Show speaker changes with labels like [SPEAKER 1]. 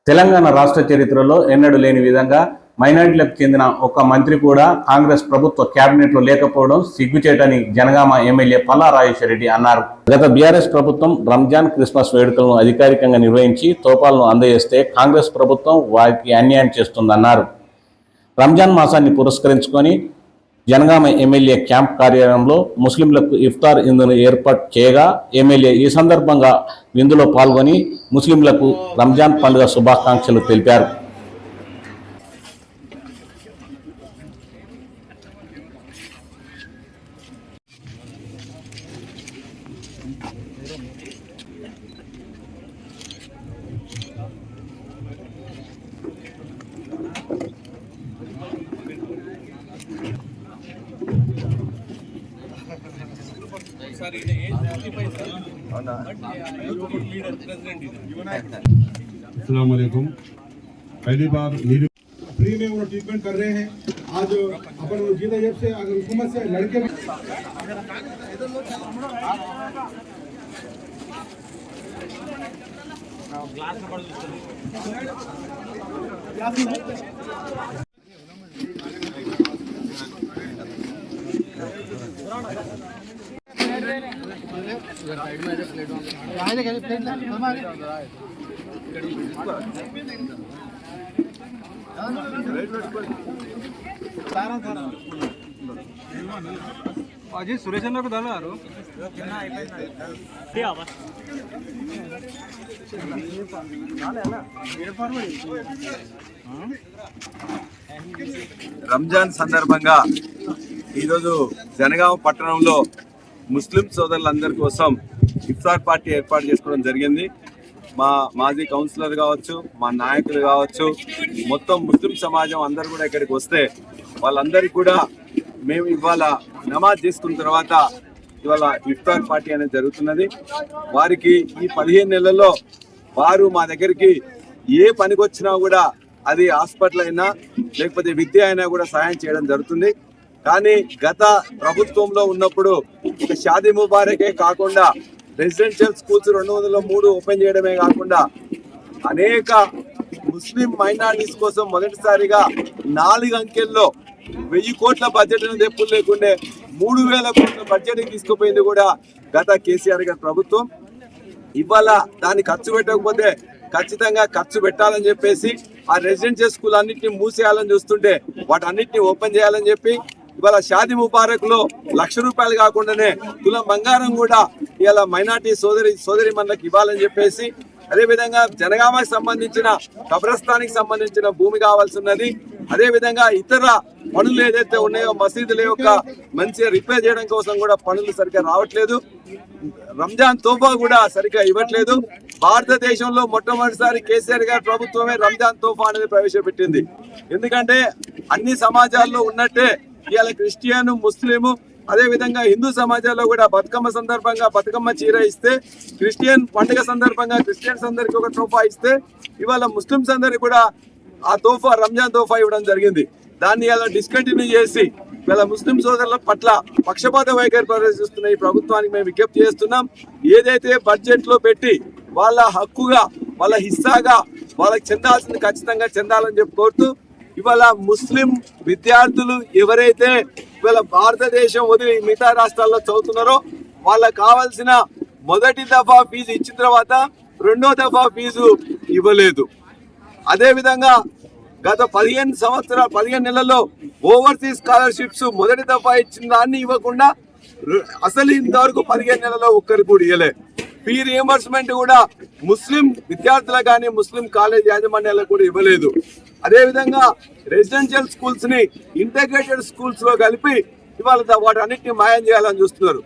[SPEAKER 1] తెలంగాణ రాష్ట్ర చరిత్రలో ఎన్నడూ లేని విధంగా మైనారిటీలకు చెందిన ఒక మంత్రి కూడా కాంగ్రెస్ ప్రభుత్వ కేబినెట్లో లేకపోవడం సిగ్గుచేటని జనగామ ఎమ్మెల్యే పల్లా రాజేశ్వరరెడ్డి అన్నారు. గత బీఆర్ఎస్ ప్రభుత్వం రంజాన్, క్రిస్మస్ వేడుకలను అధికారికంగా నిర్వహించి తోపాలను అందజేస్తే కాంగ్రెస్ ప్రభుత్వం వారికి అన్యాయం చేస్తుందన్నారు. రంజాన్ మాసాన్ని పురస్కరించుకొని జనగామ ఎమ్మెల్యే క్యాంప్ కార్యాలయంలో ముస్లింలకు ఇఫ్తార్ విందును ఏర్పాటు చేయగా ఎమ్మెల్యే ఈ సందర్భంగా విందులో పాల్గొని ముస్లింలకు రంజాన్ పండుగ శుభాకాంక్షలు తెలిపారు.
[SPEAKER 2] अस्सलाम वालेकुम। पहली बार फ्री में वो ट्रीटमेंट कर रहे हैं। आज अपन जीता जब से अगर हुकूमत से लड़के
[SPEAKER 3] अजी सुरेश को दारू
[SPEAKER 4] రంజాన్ సందర్భంగా ఈరోజు జనగామ పట్టణంలో ముస్లిం సోదరులందరి కోసం ఇఫ్తార్ పార్టీ ఏర్పాటు చేసుకోవడం జరిగింది. మా మాజీ కౌన్సిలర్ కావచ్చు, మా నాయకులు కావచ్చు, మొత్తం ముస్లిం సమాజం అందరు కూడా ఇక్కడికి వస్తే వాళ్ళందరికీ కూడా మేము ఇవాళ నమాజ్ చేసుకున్న తర్వాత ఇవాళ ఇఫ్తార్ పార్టీ అనేది జరుగుతున్నది. వారికి ఈ 15 నెలల్లో వారు మా దగ్గరికి ఏ పనికి వచ్చినా కూడా అది హాస్పిటల్ అయినా లేకపోతే విద్య అయినా కూడా సహాయం చేయడం జరుగుతుంది. కానీ గత ప్రభుత్వంలో ఉన్నప్పుడు ఇక షాదీ ముబారకే కాకుండా రెసిడెన్షియల్ స్కూల్స్ 203 ఓపెన్ చేయడమే కాకుండా అనేక ముస్లిం మైనారిటీస్ కోసం మొదటిసారిగా 4 అంకెల్లో 1000 కోట్ల బడ్జెట్ అనేది ఎప్పుడు లేకుండే 3000 కోట్ల బడ్జెట్ తీసుకుపోయింది కూడా గత కేసీఆర్ గారి ప్రభుత్వం. ఇవాళ దాన్ని ఖర్చు పెట్టకపోతే ఖచ్చితంగా ఖర్చు పెట్టాలని చెప్పేసి ఆ రెసిడెన్షియల్ స్కూల్ అన్నింటినీ మూసేయాలని చూస్తుంటే వాటన్నిటిని ఓపెన్ చేయాలని చెప్పి ఇవాళ షాదీ ముబారక్ లో ₹1,00,000 కాకుండానే తులం బంగారం కూడా ఇవాళ మైనార్టీ సోదరి మనలకు ఇవ్వాలని చెప్పేసి, అదేవిధంగా జనగామకి సంబంధించిన కబ్రస్థానికి సంబంధించిన భూమి కావాల్సి ఉన్నది. అదేవిధంగా ఇతర పనులు ఏదైతే ఉన్నాయో మసీదుల యొక్క మంచిగా రిపేర్ చేయడం కోసం కూడా పనులు సరిగ్గా రావట్లేదు. రంజాన్ తోఫా కూడా సరిగ్గా ఇవ్వట్లేదు. భారతదేశంలో మొట్టమొదటిసారి కేసీఆర్ గారి ప్రభుత్వమే రంజాన్ తోఫా అనేది ప్రవేశపెట్టింది. ఎందుకంటే అన్ని సమాజాల్లో ఉన్నట్టే ఇవాళ క్రిస్టియన్, ముస్లిము, అదేవిధంగా హిందూ సమాజాల్లో కూడా బతుకమ్మ సందర్భంగా బతుకమ్మ చీర ఇస్తే, క్రిస్టియన్ పండుగ సందర్భంగా క్రిస్టియన్స్ అందరికి ఒక తోఫా ఇస్తే, ఇవాళ ముస్లిమ్స్ అందరికి కూడా ఆ తోఫా రంజాన్ తోఫా ఇవ్వడం జరిగింది. దాన్ని ఇలా డిస్కంటిన్యూ చేసి ఇవాళ ముస్లిం సోదరుల పట్ల పక్షపాత వైఖరి ప్రదర్శిస్తున్న ఈ ప్రభుత్వానికి మేము విజ్ఞప్తి చేస్తున్నాం. ఏదైతే బడ్జెట్ లో పెట్టి వాళ్ళ హక్కుగా, వాళ్ళ హిస్సాగా వాళ్ళకి చెందాల్సింది ఖచ్చితంగా చెందాలని చెప్పి కోరుతూ, ఇవాళ ముస్లిం విద్యార్థులు ఎవరైతే ఇవాళ భారతదేశం వదిలి మిగతా రాష్ట్రాల్లో చదువుతున్నారో వాళ్ళకి కావాల్సిన మొదటి దఫా ఫీజు ఇచ్చిన తర్వాత 2వ దఫా ఫీజు ఇవ్వలేదు. అదేవిధంగా గత 15 నెలల్లో ఓవర్సీస్ స్కాలర్షిప్స్ మొదటి దఫా ఇచ్చిన దాన్ని ఇవ్వకుండా అసలు ఇంతవరకు 15 నెలల్లో ఒక్కరికి కూడా ఇవ్వలే. ఫీ రియంబర్స్మెంట్ కూడా ముస్లిం విద్యార్థులకు కానీ ముస్లిం కాలేజ్ యాజమాన్యాలకు కూడా ఇవ్వలేదు. అదేవిధంగా రెసిడెన్షియల్ స్కూల్స్ ని ఇంటిగ్రేటెడ్ స్కూల్స్ లో కలిపి ఇవాళ వాటి అన్నింటినీ మాయం చేయాలని చూస్తున్నారు.